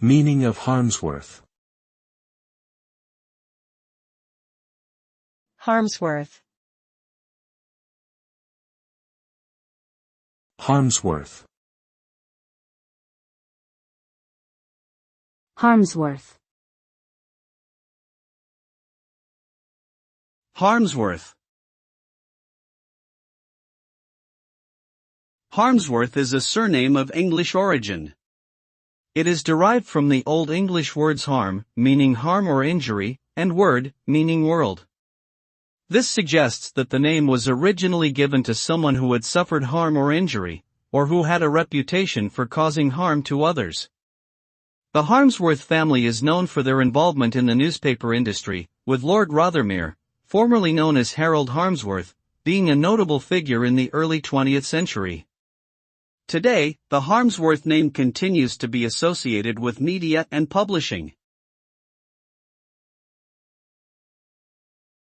Meaning of Harmsworth. Harmsworth. Harmsworth. Harmsworth. Harmsworth. Harmsworth is a surname of English origin. It is derived from the Old English words harm, meaning harm or injury, and word, meaning world. This suggests that the name was originally given to someone who had suffered harm or injury, or who had a reputation for causing harm to others. The Harmsworth family is known for their involvement in the newspaper industry, with Lord Rothermere, formerly known as Harold Harmsworth, being a notable figure in the early 20th century. Today, the Harmsworth name continues to be associated with media and publishing.